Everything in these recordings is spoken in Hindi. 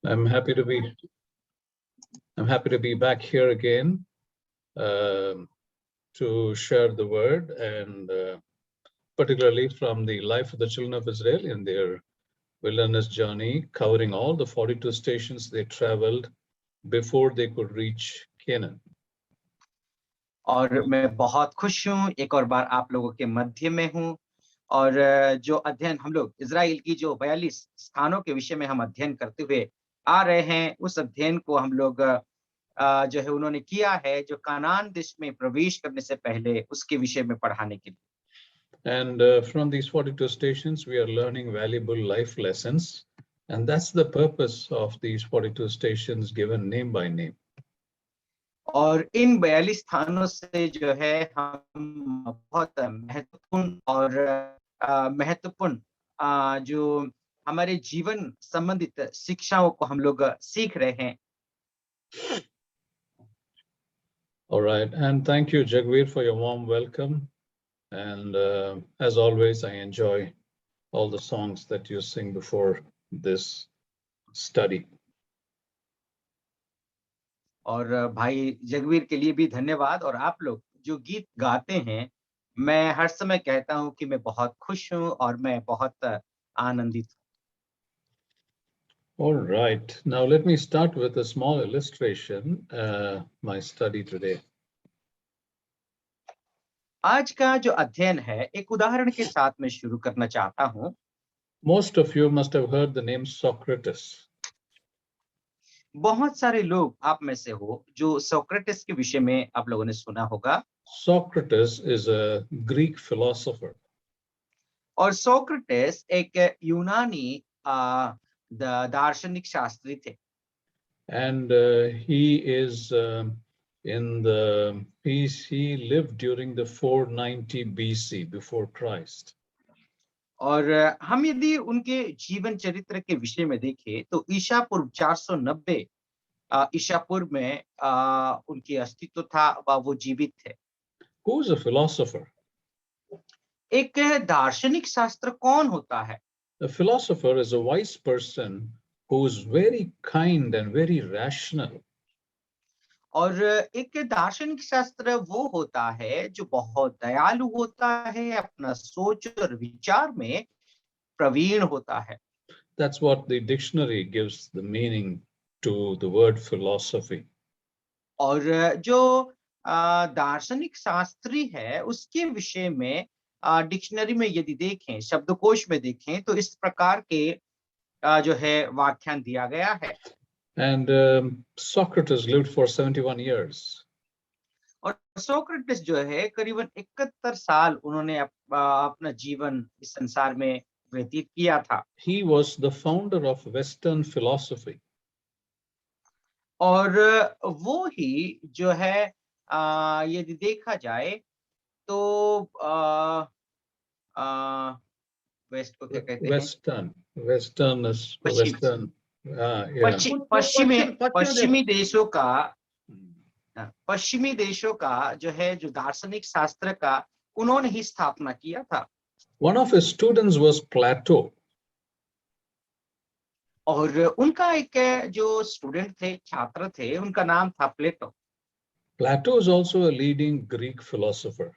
I'm happy to be back here again to share the word, and particularly from the life of the children of Israel in their wilderness journey, covering all the 42 stations they traveled before they could reach Canaan. और मैं बहुत खुश हूँ एक और बार आप लोगों के मध्य में हूँ। और जो अध्ययन हम लोग इजराइल की जो 42 स्थानों के विषय में हम अध्ययन करते हुए आ रहे हैं, उस अध्ययन को हम लोग जो है उन्होंने किया है जो कानान देश में प्रवेश करने से पहले उसके विषय में पढ़ाने के लिए। And from these 42 stations, we are learning valuable life lessons. And that's the purpose of these 42 stations given name by name. और इन 42 स्थानों से जो है हम बहुत महत्वपूर्ण जो हमारे जीवन संबंधित शिक्षाओं को हम लोग सीख रहे हैं। All right, and thank you, Jagveer, for your warm welcome. And as always, I enjoy all the songs that you sing before this study. और भाई जगवीर के लिए भी धन्यवाद। और आप लोग जो गीत गाते हैं, मैं हर समय कहता हूं कि मैं बहुत खुश हूं और मैं बहुत आनंदित हूं। All right, now let me start with a small illustration, my study today. आज का जो अध्ययन है एक उदाहरण के साथ मैं शुरू करना चाहता हूं। Most of you must have heard the name Socrates. बहुत सारे लोग आप में से हो जो सोक्रेटिस के विषय में आप लोगों ने सुना होगा। Socrates is a Greek philosopher. और सोक्रेटिस एक यूनानी दार्शनिक शास्त्री थे। And he lived during the 490 BC, before Christ. और हम यदि उनके जीवन चरित्र के विषय में देखें तो ईसा पूर्व 490 ईसा पूर्व में उनकी अस्तित्व था व वो जीवित थे। Who is a philosopher? एक दार्शनिक शास्त्र कौन होता है? A philosopher is a wise person who is very kind and very rational. और एक दार्शनिक शास्त्र वो होता है जो बहुत दयालु होता है, अपना सोच और विचार में प्रवीण होता है। That's what the dictionary gives the meaning to the word philosophy. और जो दार्शनिक शास्त्री है उसके विषय में डिक्शनरी में यदि देखें, शब्दकोश में देखें तो इस प्रकार के जो है व्याख्यान दिया गया है। And Socrates lived for 71 years. और सोक्रेटिस जो है करीबन 71 साल उन्होंने अपना जीवन इस संसार में व्यतीत किया था। He was the founder of Western philosophy. और वो ही जो है यदि देखा जाए तो वेस्ट को क्या कहते हैं? Western is Western. पश्चिमी देशों का जो है जो दार्शनिक शास्त्र का उन्होंने ही स्थापना किया था। One of his students was Plato. और उनका एक जो स्टूडेंट थे, छात्र थे, उनका नाम था प्लेटो। Plato is also a leading Greek philosopher.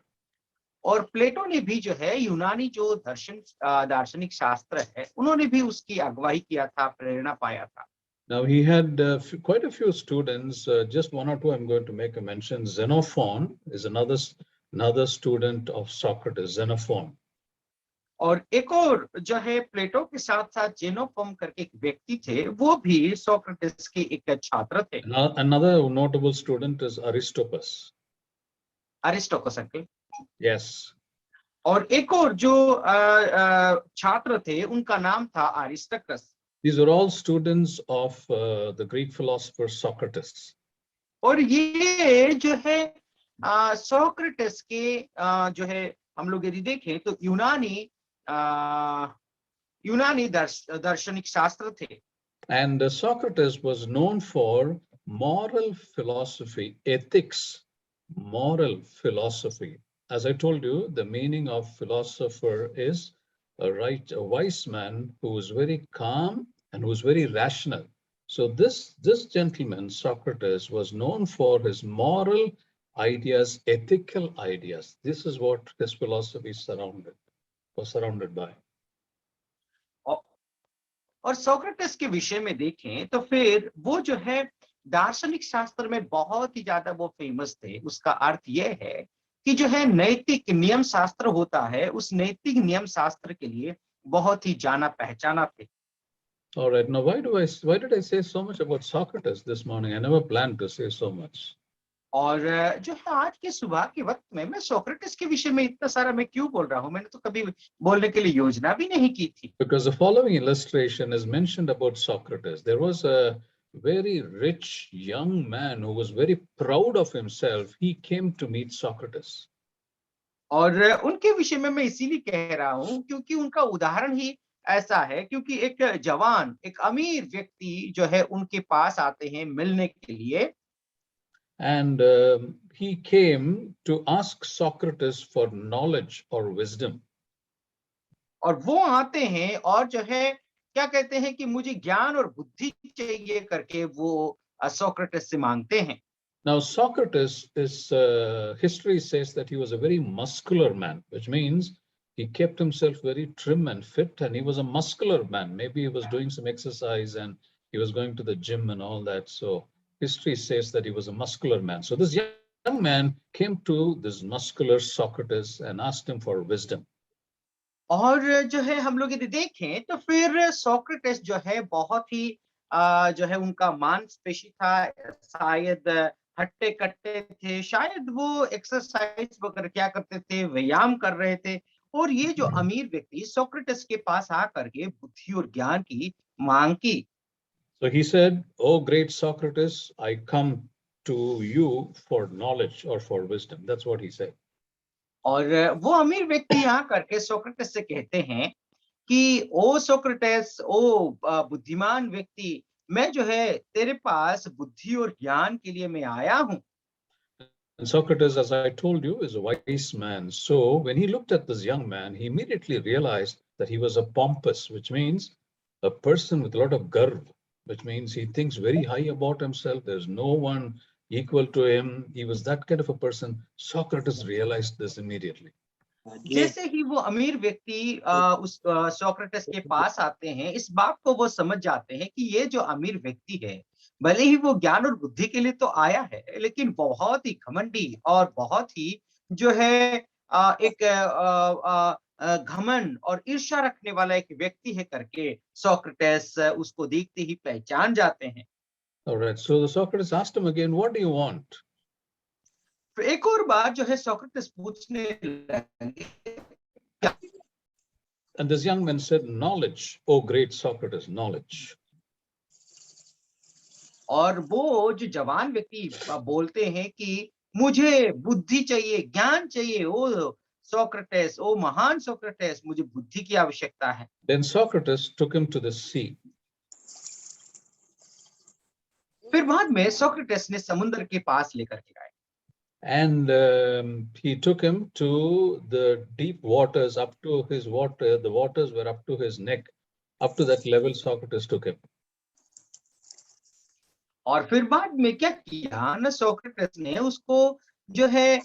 और प्लेटो ने भी जो है यूनानी जो दार्शनिक शास्त्र है उन्होंने भी उसकी अगुवाई किया था, प्रेरणा पाया था। Now he had quite a few students. Just one or two I'm going to make a mention. Xenophon is another student of Socrates. Xenophon. और एक और जो है प्लेटो के साथ साथ जेनोफोन करके एक व्यक्ति थे, वो भी सोक्रेटिस के एक छात्र थे। Another notable student is Aristoppus. Aristocus uncle. Yes. और एक और जो छात्र थे उनका नाम था अरिस्टकस। These are all students of the Greek philosopher Socrates. और ये जो है सोक्रेटिस के जो है हम लोग यदि देखें तो यूनानी दार्शनिक शास्त्र थे। And Socrates was known for moral philosophy, ethics, moral philosophy. As I told you, the meaning of philosopher is a wise man who is very calm and who is very rational. So this gentleman, Socrates, was known for his moral ideas, ethical ideas. This is what his philosophy was surrounded by. और सोक्रेटिस के विषय में देखें तो फिर वो जो है दार्शनिक शास्त्र में बहुत ही ज्यादा वो फेमस थे। उसका अर्थ ये है कि जो है नैतिक नियम शास्त्र होता है, उस नैतिक नियम शास्त्र के लिए बहुत ही जाना पहचाना थे। All right, now why did I say so much about Socrates this morning? I never planned to say so much. और जो है आज के सुबह के वक्त में मैं सोक्रेटिस के विषय में इतना सारा मैं क्यों बोल रहा हूँ? मैंने तो कभी बोलने के लिए योजना भी नहीं की थी। Because the following illustration is mentioned about Socrates. There was a very rich young man who was very proud of himself. He came to meet Socrates. और उनके विषय में मैं इसीलिए कह रहा हूँ क्योंकि उनका उदाहरण ही ऐसा है, क्योंकि एक जवान, एक अमीर व्यक्ति जो है उनके पास आते हैं मिलने के लिए। And he came to ask Socrates for knowledge or wisdom. और वो आते हैं और जो है क्या कहते हैं कि मुझे ज्ञान और बुद्धि चाहिए करके वो सोक्रेटिस से मांगते हैं। Now, Socrates history says that he was a very muscular man, which means he kept himself very trim and fit, and he was a muscular man. Maybe he was doing some exercise and he was going to the gym and all that. So history says that he was a muscular man. So this young man came to this muscular Socrates and asked him for wisdom. और जो है हम लोग यदि देखें तो फिर सोक्रेटिस जो है बहुत ही जो है उनका मांसपेशी था, शायद हट्टे कट्टे थे, शायद वो एक्सरसाइज वगैरह क्या करते थे, व्यायाम कर रहे थे। और ये जो अमीर व्यक्ति सोक्रेटिस के पास आकर के बुद्धि और ज्ञान की मांग की। So he said, "Oh, great Socrates, I come to you for knowledge or for wisdom." That's what he said. और वो अमीर व्यक्ति यहाँ करके सोक्रेटिस से कहते हैं कि ओ सोक्रेटिस, ओ बुद्धिमान व्यक्ति, मैं जो है तेरे पास बुद्धि और ज्ञान के लिए मैं आया हूँ। And Socrates, as I told you, is a wise man. So when he looked at this young man, he immediately realized that he was a pompous, which means a person with a lot of garv, which means he thinks very high about himself. There's no one equal to him. He was that kind of a person. Socrates realized this immediately. जैसे ही वो अमीर व्यक्ति उस सोक्रेटिस के पास आते हैं, इस बात को वो समझ जाते हैं कि ये जो अमीर व्यक्ति है, भले ही वो ज्ञान और बुद्धि के लिए तो आया है, लेकिन बहुत ही घमंडी और बहुत ही जो है एक घमंड और ईर्ष्या रखने वाला एक व्यक्ति है करके सोक्रेटिस उसको देखते ही पहचान जाते हैं। All right. So the Socrates asked him again, "What do you want?" तो एक और बार जो है सोक्रेटिस पूछने लगे। And this young man said, "Knowledge, oh great Socrates, knowledge." और वो जो जवान व्यक्ति बोलते हैं कि मुझे बुद्धि चाहिए, ज्ञान चाहिए, ओ सोक्रेटिस, ओ महान सोक्रेटिस, मुझे बुद्धि की आवश्यकता है। Then Socrates took him to the sea. फिर बाद में सोक्रेटिस ने समुद्र के पास लेकर के गए। And he took him to the deep waters, up to his water. The waters were up to his neck. Up to that level, Socrates took him. और फिर बाद में क्या किया ना, सोक्रेटिस ने उसको जो है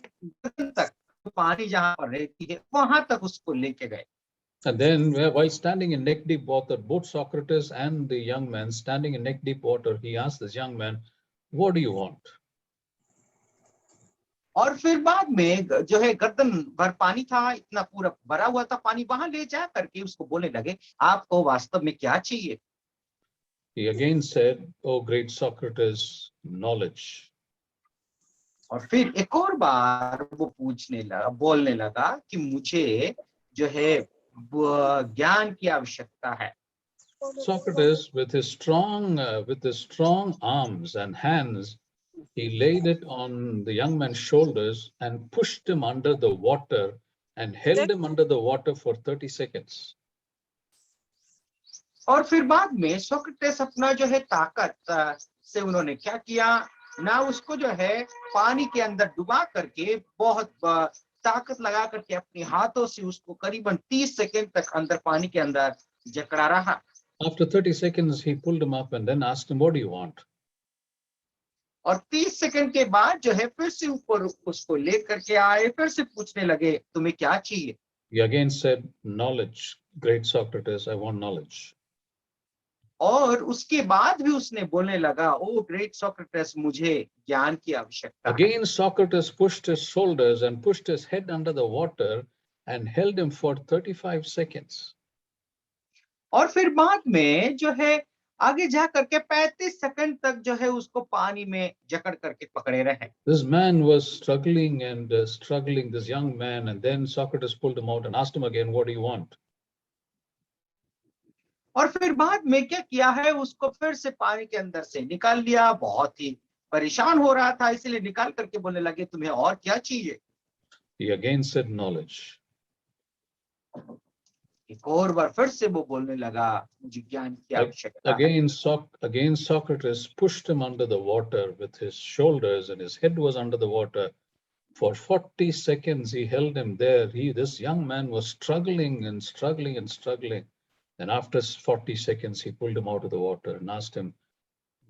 तक पानी जहां पर रहती है वहां तक उसको लेके गए। And then, while standing in neck deep water, both Socrates and the young man standing in neck deep water, he asked this young man, "What do you want?" और फिर बाद में जो है गर्दन भर पानी था, इतना पूरा भरा हुआ था पानी, वहां ले जा करके उसको बोलने लगे, आपको वास्तव में क्या चाहिए? He again said, "Oh, great Socrates, knowledge." और फिर एक और बार वो बोलने लगा कि मुझे जो है ज्ञान की आवश्यकता है। Socrates, with his strong arms and hands, he laid it on the young man's shoulders and pushed him under the water and held him under the water for 30 seconds. और फिर बाद में सोक्रेटिस अपना जो है ताकत से उन्होंने क्या किया ना, उसको जो है पानी के अंदर डुबा करके बहुत ताकत लगा करके अपने हाथों से उसको करीबन 30 सेकंड तक अंदर पानी के अंदर जकड़ा रहा। After 30 seconds, he pulled him up and then asked him, "What do you want?" और 30 सेकंड के बाद जो है फिर से ऊपर उसको लेकर के आए, फिर से पूछने लगे तुम्हें क्या चाहिए? He again said, "Knowledge, great Socrates, I want knowledge." और उसके बाद भी उसने बोलने लगा, ओ ग्रेट सोक्रेटिस, मुझे ज्ञान की आवश्यकता है। Again, Socrates pushed his shoulders and pushed his head under the water and held him for 35 seconds. और फिर बाद में जो है आगे जा करके 35 सेकंड तक जो है उसको पानी में जकड़ करके पकड़े रहे। This man was struggling and struggling, this young man, and then Socrates pulled him out and asked him again, "What do you want?" और फिर बाद में क्या किया है, उसको फिर से पानी के अंदर से निकाल लिया। बहुत ही परेशान हो रहा था, इसलिए निकाल करके बोलने लगे तुम्हें और क्या चाहिए? He again said, "Knowledge." एक और बार फिर से वो बोलने लगा, मुझे ज्ञान की आवश्यकता है। Again, Socrates pushed him under the water with his shoulders, and his head was under the water. For 40 seconds, he held him there. This young man was struggling and struggling and struggling. And after 40 seconds, he pulled him out of the water and asked him,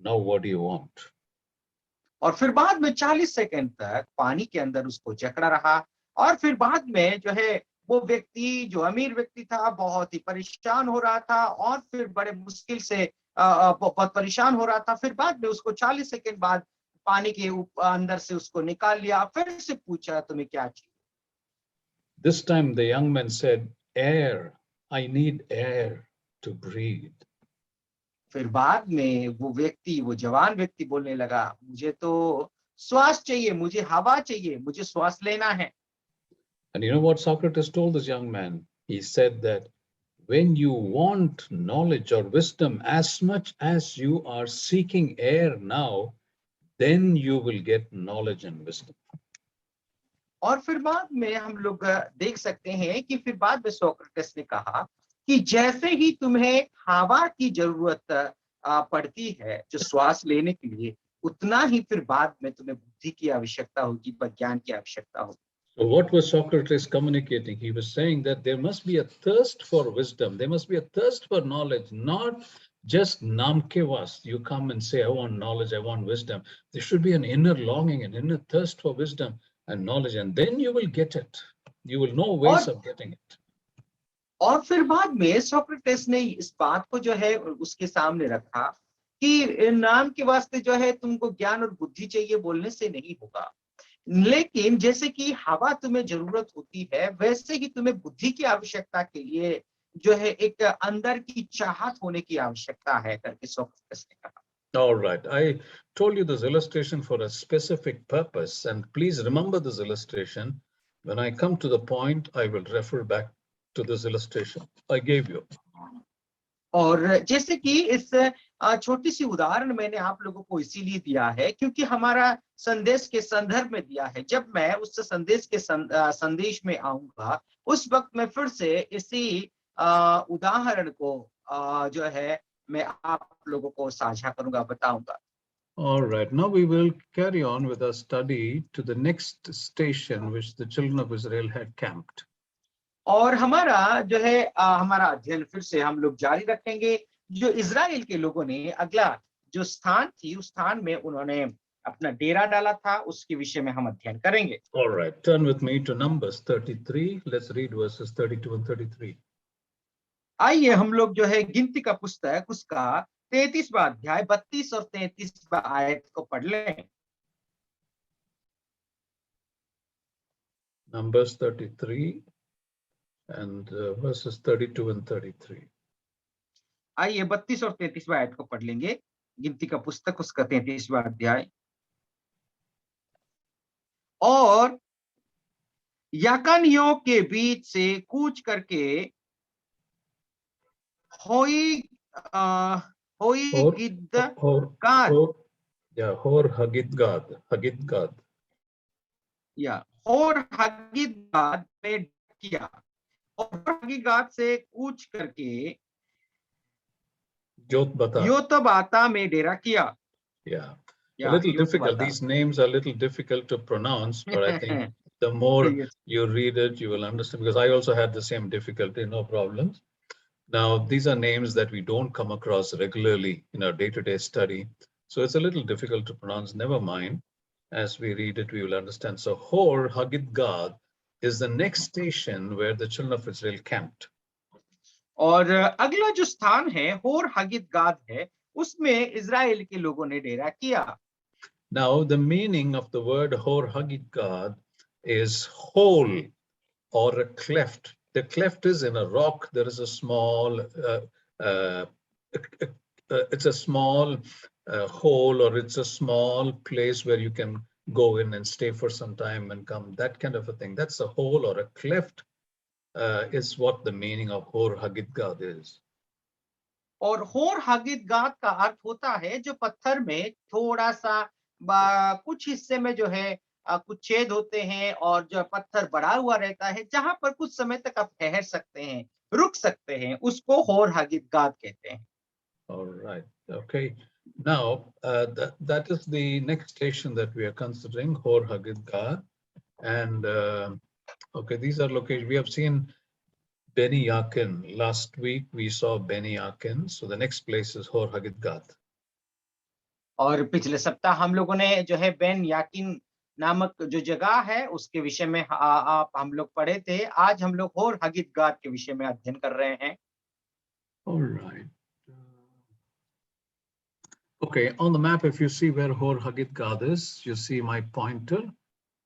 "Now what do you want?" और फिर बाद में 40 सेकंड तक पानी के अंदर उसको जकड़ा रहा। और फिर बाद में जो है वो व्यक्ति, जो अमीर व्यक्ति था, बहुत ही परेशान हो रहा था और फिर बड़े मुश्किल से बहुत परेशान हो रहा था। फिर बाद में उसको 40 सेकंड बाद पानी के अंदर से उसको निकाल लिया, फिर से पूछा तुम्हें क्या चाहिए? This time the young man said, "Air, I need air to breathe." फिर बाद में वो व्यक्ति, वो जवान व्यक्ति बोलने लगा, मुझे तो श्वास चाहिए, मुझे हवा चाहिए, मुझे श्वास लेना है। And you know what Socrates told this young man? He said that when you want knowledge or wisdom as much as you are seeking air now, then you will get knowledge and wisdom. और फिर बाद में हम लोग देख सकते हैं कि फिर बाद में सोक्रेटिस ने कहा कि जैसे ही तुम्हें हवा की जरूरत पड़ती है जो श्वास लेने के लिए, उतना ही फिर बाद में तुम्हें बुद्धि की आवश्यकता होगी, ज्ञान की आवश्यकता होगी। So what was Socrates communicating? He was saying that there must be a thirst for wisdom. There must be a thirst for knowledge, not just namkevas. You come and say, "I want knowledge, I want wisdom." There should be an inner longing, an inner thirst for wisdom and knowledge, and then you will get it. You will know ways of getting it. और फिर बाद में सोक्रेटिस ने इस बात को जो है उसके सामने रखा कि नाम के वास्ते जो है तुमको ज्ञान और बुद्धि चाहिए बोलने से नहीं होगा, लेकिन जैसे कि हवा तुम्हें जरूरत होती है, वैसे ही तुम्हें बुद्धि की आवश्यकता के लिए जो है एक अंदर की चाहत होने की आवश्यकता है करके सोक्रेटिस ने कहा। All right, I told you this illustration for a specific purpose, and please remember this illustration. When I come to the point, I will refer back to this illustration I gave you. और जैसे कि इस छोटी सी उदाहरण मैंने आप लोगों को इसीलिए दिया है क्योंकि हमारा संदेश के संदर्भ में दिया है। जब मैं उस संदेश के संदेश में आऊंगा, उस वक्त मैं फिर से इसी उदाहरण को जो है मैं आप लोगों को साझा करूंगा, बताऊंगा। All right, now we will carry on with our study to the next station which the children of Israel had camped. और हमारा जो है हमारा अध्ययन फिर से हम लोग जारी रखेंगे। जो इजराइल के लोगों ने अगला जो स्थान थी, उस स्थान में उन्होंने अपना डेरा डाला था, उसके विषय में हम अध्ययन करेंगे। All right, turn with me to Numbers 33. Let's read verses 32 and 33. आइए हम लोग जो है गिनती का पुस्तक उसका 33वां अध्याय 32 और 33वां आयत को पढ़ लें। Numbers 33 and verses 32 and 33. आइए 32 और 33वां आयत को पढ़ लेंगे। गिनती का पुस्तक उसका 33वां अध्याय। और याकानियों के बीच से कूच करके होई गिद्गाद Hor Hagidgad. या होर हगिदगाद में किया, और हगिदगाद से कूच करके योतबाता में डेरा किया। Yeah, a little difficult. These names are a little difficult to pronounce, but I think the more you read it, you will understand, because I also had the same difficulty, no problems. Now, these are names that we don't come across regularly in our day-to-day study. So it's a little difficult to pronounce. Never mind. As we read it, we will understand. So Hor Haggidgad is the next station where the children of Israel camped. और अगला जो स्थान है होर हगिदगाद है, उसमें इजराइल के लोगों ने डेरा किया। Now, the meaning of the word Hor Haggidgad is hole or a cleft. The cleft is in a rock. There is a small, it's a small hole, or it's a small place where you can go in and stay for some time and come, that kind of a thing. That's a hole or a cleft is what the meaning of Hor Haggidgad is. और होर हगिदगाद का अर्थ होता है जो पत्थर में थोड़ा सा कुछ हिस्से में जो है कुछ छेद होते हैं और जो पत्थर बड़ा हुआ रहता है, जहां पर कुछ समय तक आप ठहर सकते हैं, रुक सकते हैं, उसको होर हगिदगाद कहते हैं। All right. Okay. Now, that is the next station that we are considering, Hor Haggidgad. And okay, these are locations. We have seen Beni Yakin. Last week, we saw Beni Yakin. So the next place is Hor Haggidgad. और पिछले सप्ताह हम लोगों ने जो है बेन याकिन नामक जो जगह है उसके विषय में आप हम लोग पढ़े थे। आज हम लोग होर हगिदगाद के विषय में अध्ययन कर रहे हैं। All right. Okay, on the map, if you see where Hor Haggidgad is, you see my pointer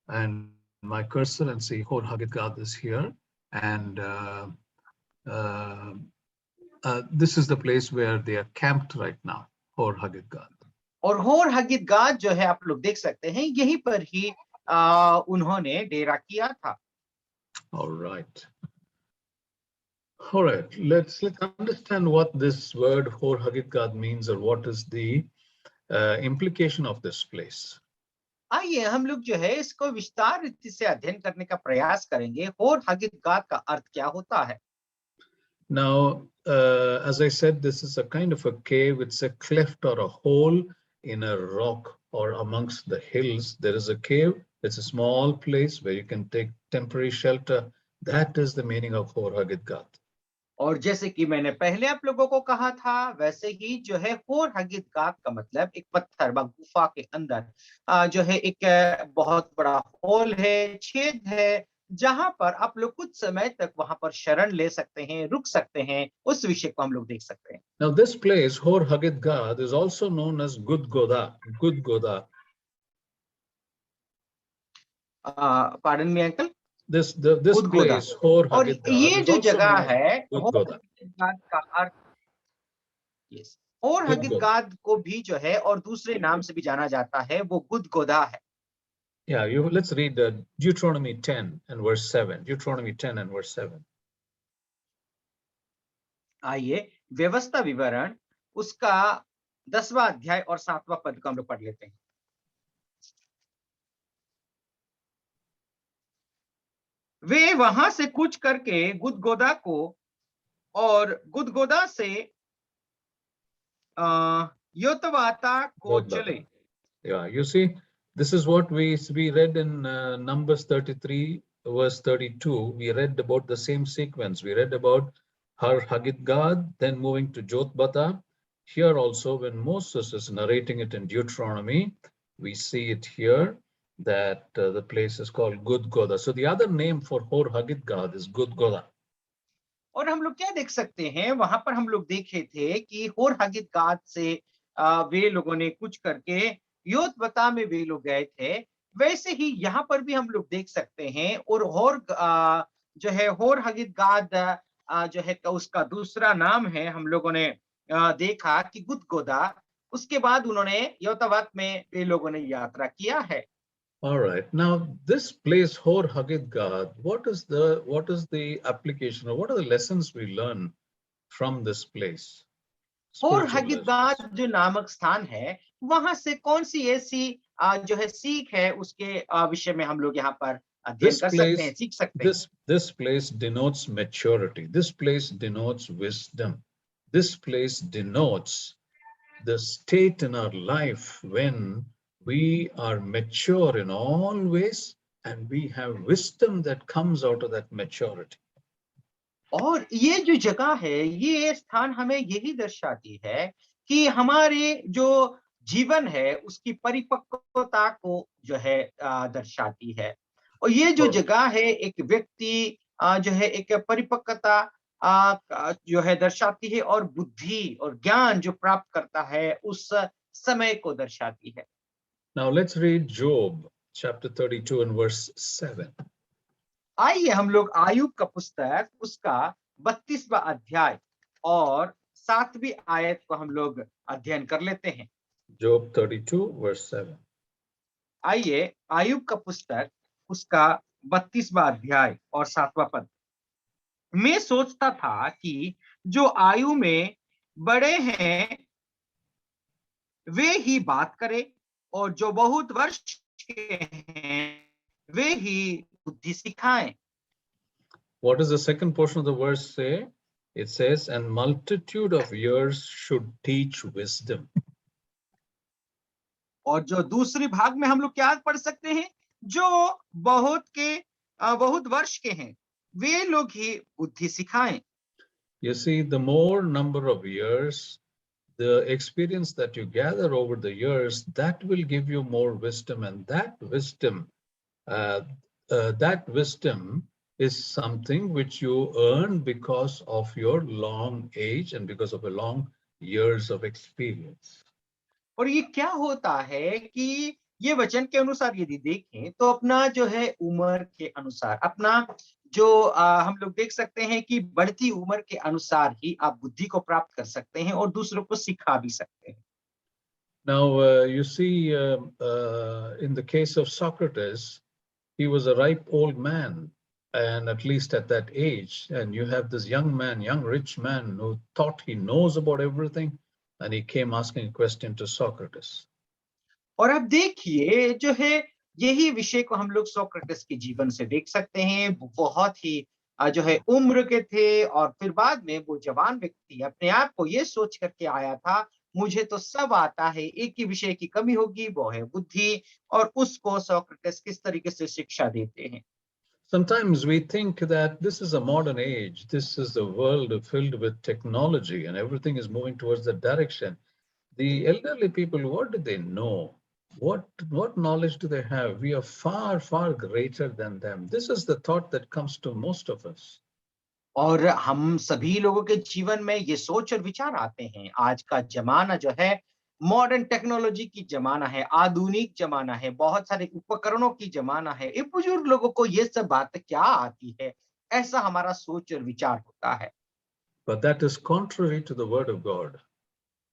and my cursor, and see Hor Haggidgad is here. And this is the place where they are camped right now, Hor Haggidgad. और होर हगिदगाद जो है आप लोग देख सकते हैं, यहीं पर ही उन्होंने डेरा किया था। All right. All right, let's understand what this word Hor Haggidgad means, or what is the implication of this place. आइए हम लोग जो है इसको विस्तार रीति से अध्ययन करने का प्रयास करेंगे। होर हगिदगाद का अर्थ क्या होता है? Now, as I said, this is a kind of a cave. It's a cleft or a hole in a rock or amongst the hills. There is a cave. It's a small place where you can take temporary shelter. That is the meaning of Hor Haggidgad. और जैसे कि मैंने पहले आप लोगों को कहा था, वैसे ही जो है होर हगिदगाद का मतलब एक पत्थर व गुफा के अंदर जो है एक बहुत बड़ा होल है, छेद है, जहां पर आप लोग कुछ समय तक वहां पर शरण ले सकते हैं, रुक सकते हैं। उस विषय को हम लोग देख सकते हैं। Now, this place, Hor Haggidgad, is also known as Gudgoda. Gudgoda. Pardon me uncle. This Gudgodah. place, Hor और Haggidgad, ये is जो also जगह known as है होर Gudgoda. हगिदगाद का अर्थ, यस, होर Gudgoda. हगिदगाद को भी जो है और दूसरे नाम से भी जाना जाता है, वो गुदगोदा है। Yeah, let's read Deuteronomy 10 and verse 7. Deuteronomy 10 and verse 7. आइए व्यवस्था विवरण उसका 10वां अध्याय और 7वां पद को हम लोग पढ़ लेते हैं। वे वहां से कूच करके गुदगोदा को और गुदगोदा से योतवाता को चले। Yeah, you see, this is what we read in Numbers 33, verse 32. We read about the same sequence. We read about Har Haggidgad, then moving to Jotbata. Here also, when Moses is narrating it in Deuteronomy, we see it here that the place is called Gudgoda. So the other name for Hor Haggidgad is Gudgoda. और हम लोग क्या देख सकते हैं, वहां पर हम लोग देखे थे कि होर हगिदगाद से वे लोगों ने कुछ करके योतबता में वे लोग गए थे। वैसे ही यहाँ पर भी हम लोग देख सकते हैं। और होर जो है होर हगिदगाद जो है उसका दूसरा नाम है, हम लोगों ने देखा कि गुदगोदा। उसके बाद उन्होंने योतवत में वे लोगों ने यात्रा किया है। All right. Now, this place, Hor Haggidgad, what is the application, or what are the lessons we learn from this place? होर हगिदगाद जो नामक स्थान है, वहां से कौन सी ऐसी जो है सीख है, उसके विषय में हम लोग यहाँ पर अध्ययन कर सकते हैं, सीख सकते हैं। This place denotes maturity. This place denotes wisdom. This place denotes the state in our life when we are mature in all ways and we have wisdom that comes out of that maturity. और ये जो जगह है, ये स्थान हमें यही दर्शाती है कि हमारे जो जीवन है उसकी परिपक्वता को जो है दर्शाती है। और ये जो For, जगह है एक व्यक्ति जो है एक परिपक्वता जो है दर्शाती है, और बुद्धि और ज्ञान जो प्राप्त करता है उस समय को दर्शाती है। now let's read Job chapter 32 and verse 7. आइए हम लोग आयुब का पुस्तक उसका 32वां अध्याय और 7वीं आयत को हम लोग अध्ययन कर लेते हैं। Job 32 verse 7. आइए आयुब का पुस्तक उसका 32वां अध्याय और 7वां पद। मैं सोचता था कि जो आयु में बड़े हैं वे ही बात करें, और जो बहुत वर्ष के हैं वे ही बुद्धि सिखाएं। What does the second portion of the verse say? It says, and multitude of years should teach wisdom. और जो दूसरी भाग में हम लोग क्या पढ़ सकते हैं, जो बहुत वर्ष के हैं वे लोग ही बुद्धि सिखाएं। You see, the more number of years, the experience that you gather over the years, that will give you more wisdom, and uh, that wisdom is something which you earn because of your long age and because of a long years of experience. और ये क्या होता है कि ये वचन के अनुसार यदि देखें तो अपना जो है उम्र के अनुसार, अपना जो हम लोग देख सकते हैं कि बढ़ती उम्र के अनुसार ही आप बुद्धि को प्राप्त कर सकते हैं और दूसरों को सिखा भी सकते हैं। Now, you see, in the case of Socrates, he was a ripe old man, and at least at that age, and you have this young man, young rich man, who thought he knows about everything, and he came asking a question to Socrates. और अब देखिए जो है यही विषय को हम लोग सोक्रेटिस के जीवन से देख सकते हैं। वो बहुत ही जो है उम्र के थे, और फिर बाद में वो जवान व्यक्ति अपने आप को ये सोच करके आया था, मुझे तो सब आता है, एक ही विषय की कमी होगी वो है बुद्धि। और उसको सोक्रेटिस किस तरीके से शिक्षा देते हैं। Sometimes we think that this is a modern age, this is a world filled with technology, and everything is moving towards that direction. The elderly people, what do they know? What knowledge do they have? We are far, far greater than them. This is the thought that comes to most of us. और हम सभी लोगों के जीवन में ये सोच और विचार आते हैं। आज का जमाना जो है मॉडर्न टेक्नोलॉजी की जमाना है, आधुनिक जमाना है, बहुत सारे उपकरणों की जमाना है। ये बुजुर्ग लोगों को ये सब बातें क्या आती है, ऐसा हमारा सोच और विचार होता है। But that is contrary to the word of God.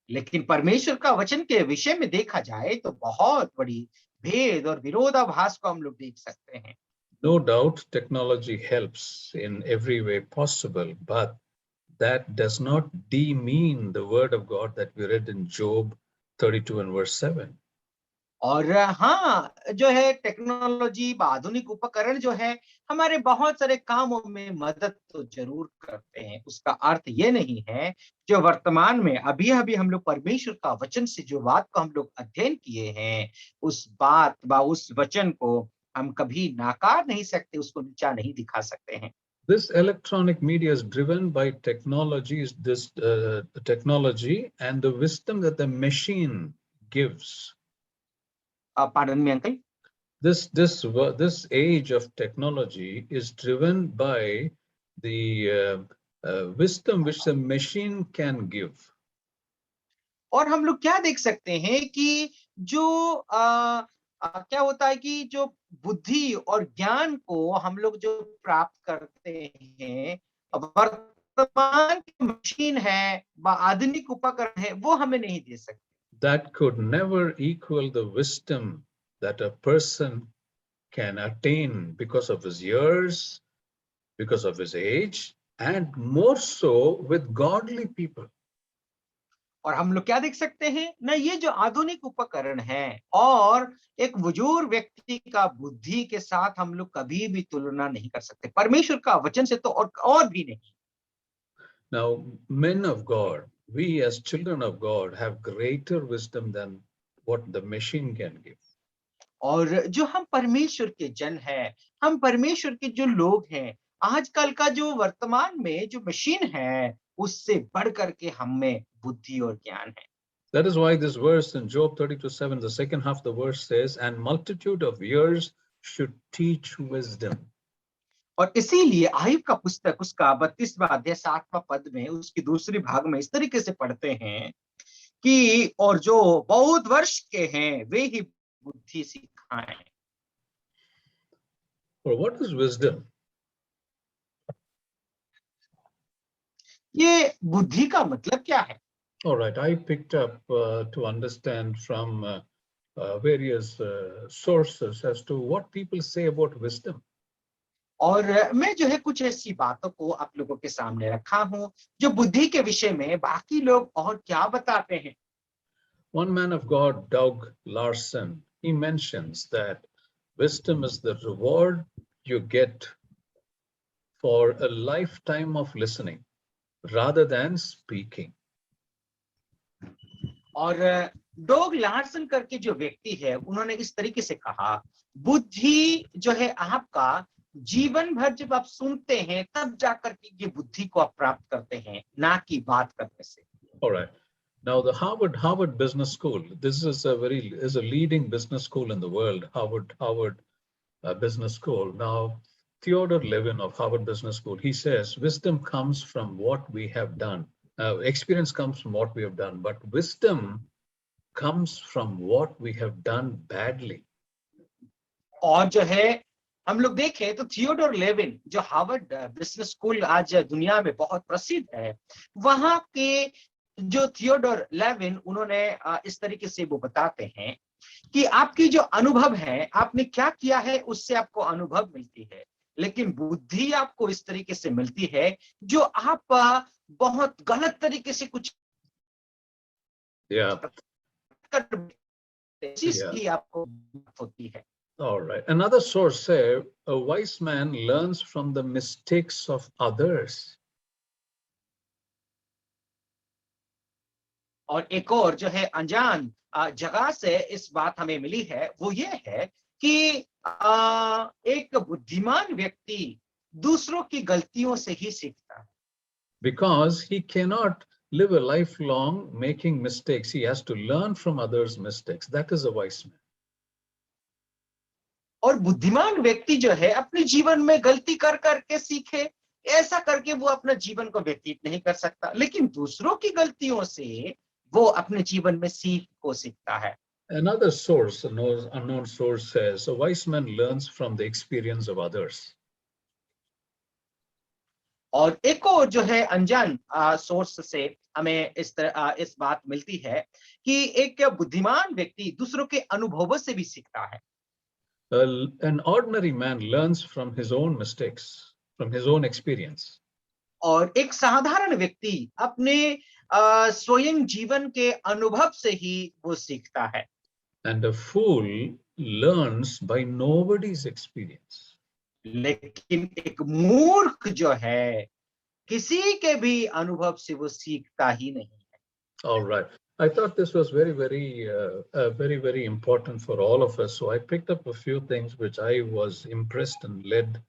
लेकिन परमेश्वर का वचन के विषय में देखा जाए तो बहुत बड़ी भेद और विरोधाभास को हम लोग देख सकते हैं। No doubt technology helps in every way possible, but that does not demean the word of God that we read in Job 32 and verse 7. और हाँ, जो है टेक्नोलॉजी, आधुनिक उपकरण जो है हमारे बहुत सारे कामों में मदद तो जरूर करते हैं। उसका अर्थ ये नहीं है जो वर्तमान में अभी अभी हम लोग परमेश्वर का वचन से जो बात को हम लोग अध्ययन किए हैं, उस बात व उस वचन को हम कभी नाकार नहीं सकते, उसको नीचा नहीं दिखा सकते हैं। This electronic media is driven by technology, is this technology and the wisdom that the machine gives. Pardon में uncle. This age of technology is driven by the wisdom which the machine can give. और हम लोग क्या देख सकते हैं कि जो क्या होता है कि जो बुद्धि और ज्ञान को हम लोग जो प्राप्त करते हैं, वर्तमान की मशीन है आधुनिक उपकरण है, वो हमें नहीं दे सकते। That could never equal the wisdom that a person can attain because of his years, because of his age, and more so with godly people. और हम लोग क्या देख सकते हैं ना, ये जो आधुनिक उपकरण है और एक बुजुर्ग व्यक्ति का बुद्धि के साथ हम लोग कभी भी तुलना नहीं कर सकते, परमेश्वर का वचन से तो और भी नहीं। Now, men of God, we as children of God have greater wisdom than what the machine can give. और जो हम परमेश्वर के जन हैं, हम परमेश्वर के जो लोग हैं, आजकल का जो वर्तमान में जो मशीन है, उससे बढ़ कर के हम में बुद्धि और ज्ञान है। That is why this verse in Job 32:7, the second half of the verse says, and multitude of years should teach wisdom. और इसीलिए आयुब का पुस्तक उसका 32वां अध्याय 7वां पद में उसकी दूसरी भाग में इस तरीके से पढ़ते हैं कि और जो बहुत वर्ष के हैं वे ही बुद्धि सिखाएं। For what is wisdom? ये बुद्धि का मतलब क्या है? All right, I picked up to understand from various sources as to what people say about wisdom. और मैं जो है कुछ ऐसी बातों को आप लोगों के सामने रखा हूं जो बुद्धि के विषय में बाकी लोग और क्या बताते हैं। One man of God, Doug Larson, he mentions that wisdom is the reward you get for a lifetime of listening rather than speaking. और डॉग लार्सन करके जो व्यक्ति है उन्होंने इस तरीके से कहा, बुद्धि जो है आपका जीवन भर जब आप सुनते हैं तब जाकर के ये बुद्धि को आप प्राप्त करते हैं, ना कि बात करने से। All right. Now the Harvard Business School. This is a leading business school in the world. Harvard Business School. Now Theodore Levin of Harvard Business School, he says wisdom comes from what we have done. Experience comes from what we have done, but wisdom comes from what we have done badly. और जो है हम लोग देखें तो थियोडोर लेविन जो हार्वर्ड बिजनेस स्कूल आज दुनिया में बहुत प्रसिद्ध है, वहां के जो थियोडोर लेविन उन्होंने इस तरीके से वो बताते हैं कि आपकी जो अनुभव है, आपने क्या किया है उससे आपको अनुभव मिलती है, लेकिन बुद्धि आपको इस तरीके से मिलती है जो आप बहुत गलत तरीके से कुछ Yeah. चीज आपको होती है। All right. Another source says a wise man learns from the mistakes of others. और एक और जो है अनजान जगह से इस बात हमें मिली है वो ये है कि एक बुद्धिमान व्यक्ति दूसरों की गलतियों से ही सीखता है। Because he cannot live a life long making mistakes. He has to learn from others' mistakes. That is a wise man. और बुद्धिमान व्यक्ति जो है अपने जीवन में गलती कर करके सीखे, ऐसा करके वो अपना जीवन को व्यतीत नहीं कर सकता, लेकिन दूसरों की गलतियों से वो अपने जीवन में सीख को सीखता है। Another source, an unknown source says, a wise man learns from the experience of others. और एक और जो है अनजान सोर्स से हमें इस बात मिलती है कि एक बुद्धिमान व्यक्ति दूसरों के अनुभवों से भी सीखता है। An ordinary man learns from his own mistakes, from his own experience. और एक साधारण व्यक्ति अपने स्वयं जीवन के अनुभव से ही वो सीखता है। And a fool learns by nobody's experience. लेकिन एक मूर्ख जो है किसी के भी अनुभव से वो सीखता ही नहीं है। All right. I thought this was very important for all of us. So I picked up a few things which I was impressed and led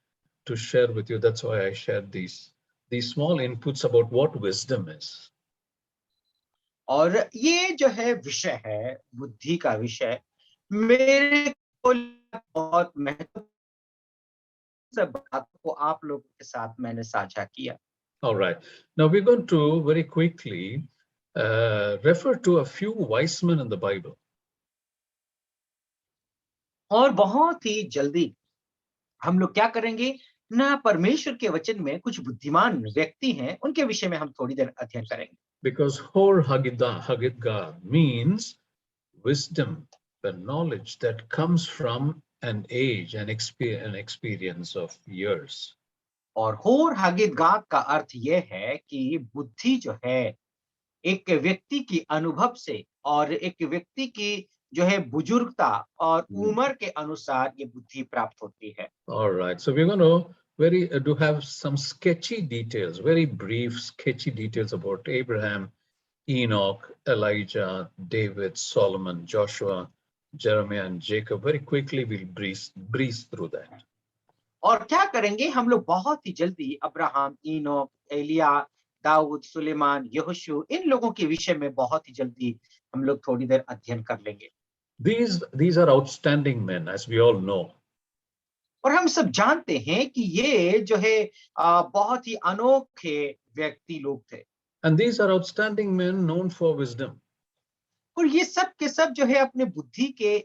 to share with you. That's why I shared these small inputs about what wisdom is. और ये जो है विषय है बुद्धि का विषय, मेरे को बहुत महत्वपूर्ण बात को आप लोगों के साथ मैंने साझा किया। All right. Now we're going to very quickly refer to a few wise men in the Bible. और बहुत ही जल्दी हम लोग क्या करेंगे ना, परमेश्वर के वचन में कुछ बुद्धिमान व्यक्ति हैं उनके विषय में हम थोड़ी देर अध्ययन करेंगे। Because Hor Hagidgah means wisdom, the knowledge that comes from an age, an experience of years. और होर हागिदगाह का अर्थ यह है कि बुद्धि जो है एक व्यक्ति की अनुभव से और एक व्यक्ति की जो है बुजुर्गता और उम्र के अनुसार ये बुद्धि प्राप्त होती है। All right, so we're going to do have some sketchy details, very brief sketchy details about Abraham, Enoch, Elijah, David, Solomon, Joshua, Jeremiah, and Jacob. Very quickly we'll breeze through that. और क्या करेंगे हम लोग बहुत ही जल्दी अब्राहम, इनोक, एलिया, दाऊद, सुलेमान, यहोशू इन लोगों के विषय में बहुत ही जल्दी हम लोग थोड़ी देर अध्ययन कर लेंगे। These are outstanding men, as we all know. और हम सब जानते हैं कि ये जो है बहुत ही अनोखे व्यक्ति लोग थे। And these are outstanding men known for wisdom. और ये सब के सब जो है अपने बुद्धि के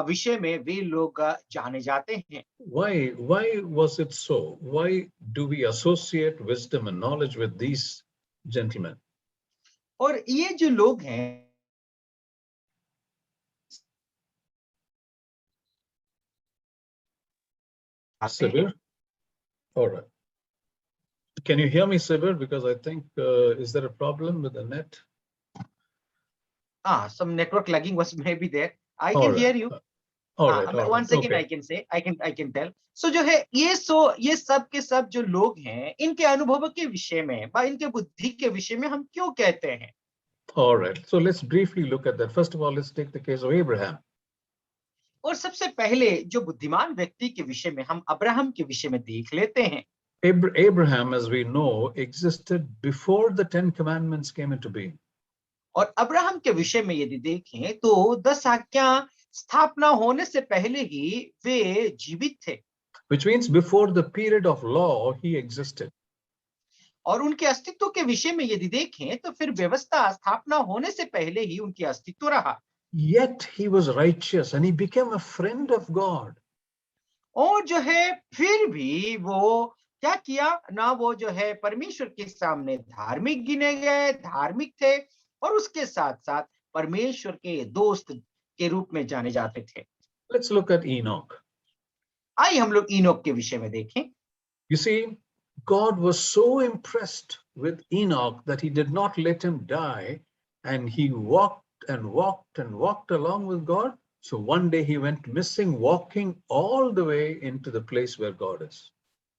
विषय में वे लोग जाने जाते हैं। Why was it so? Why do we associate wisdom and knowledge with these gentlemen? और ये जो लोग हैं आते हैं। Sibir? All right. Can you hear me, Sibir? Because I think, is there a problem with the net? some network lagging was maybe there. I All can right. hear you. All right. All One right. second, Okay. I can say, I can tell. So जो है ये सब के सब जो लोग हैं इनके अनुभव के विषय में व इनके बुद्धि के विषय में हम क्यों कहते हैं? All right. So let's briefly look at that. First of all, let's take the case of Abraham. और सबसे पहले जो बुद्धिमान व्यक्ति के विषय में हम अब्राहम के विषय में देख लेते हैं। Abraham, as we know, existed before the 10 Commandments came into being. और अब्राहम के विषय में यदि देखें तो 10 आज्ञा स्थापना होने से पहले ही वे जीवित थे। Which means before the period of law, he existed. और उनके अस्तित्व के विषय में यदि देखें तो फिर व्यवस्था स्थापना होने से पहले ही उनकी अस्तित्व रहा। Yet he was righteous and he became a friend of God. और जो है फिर भी वो क्या किया ना, वो जो है परमेश्वर के सामने धार्मिक गिने गए, धार्मिक थे और उसके साथ साथ परमेश्वर के दोस्त के रूप में जाने जाते थे। Let's look at Enoch. आइए हम लोग इनोक के विषय में देखें। You see, God was so impressed with Enoch that he did not let him die, and he walked and walked and walked along with God. So one day he went missing, walking all the way into the place where God is.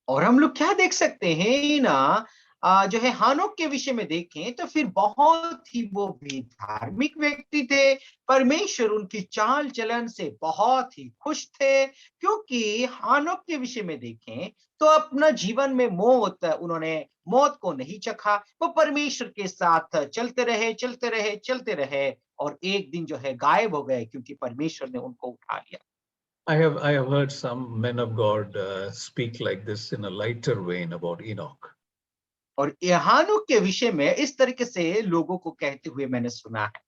और हम लोग क्या देख सकते हैं ना, जो है हानोक के विषय में देखें तो फिर बहुत ही वो भी धार्मिक व्यक्ति थे। परमेश्वर उनकी चाल चलन से बहुत ही खुश थे, क्योंकि हानोक के विषय में देखें तो अपना जीवन में उन्होंने मौत को नहीं चखा। वो परमेश्वर के साथ चलते रहे और एक दिन जो है गायब हो गए, क्योंकि परमेश्वर ने उनको उठा लिया। I have heard some men of God speak like this in a lighter vein about Enoch. और हानोक के विषय में इस तरीके से लोगों को कहते हुए मैंने सुना है।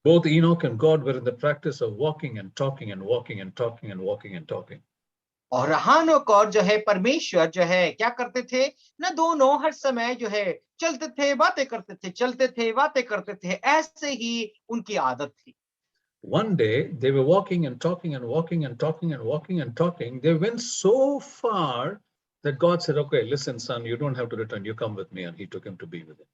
Both Enoch and God were in the practice of walking and talking and walking and talking and walking and talking. और हानोक और जो है परमेश्वर जो है क्या करते थे ना, दोनों हर समय जो है चलते थे बातें करते थे, चलते थे बातें करते थे, ऐसे ही उनकी आदत थी। One day they were walking and talking and walking and talking and walking and talking. They went so far that God said, okay, listen, son, you don't have to return. You come with me. And he took him to be with him.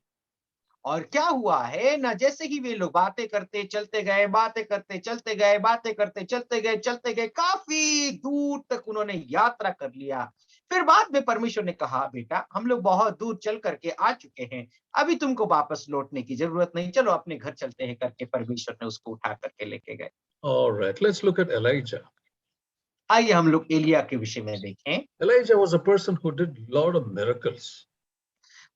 और क्या हुआ है ना, जैसे ही वे लोग बातें करते चलते गए, बातें करते चलते गए, बातें करते चलते गए, काफी दूर तक उन्होंने यात्रा कर लिया। फिर बाद में परमेश्वर ने कहा, बेटा हम लोग बहुत दूर चल करके आ चुके हैं, अभी तुमको वापस लौटने की जरूरत नहीं, चलो अपने घर चलते हैं करके परमेश्वर ने उसको उठा करके लेके गए। All right, let's look at Elijah. आइए हम लोग एलिया के विषय में देखें। Elijah was a person who did a lot of miracles.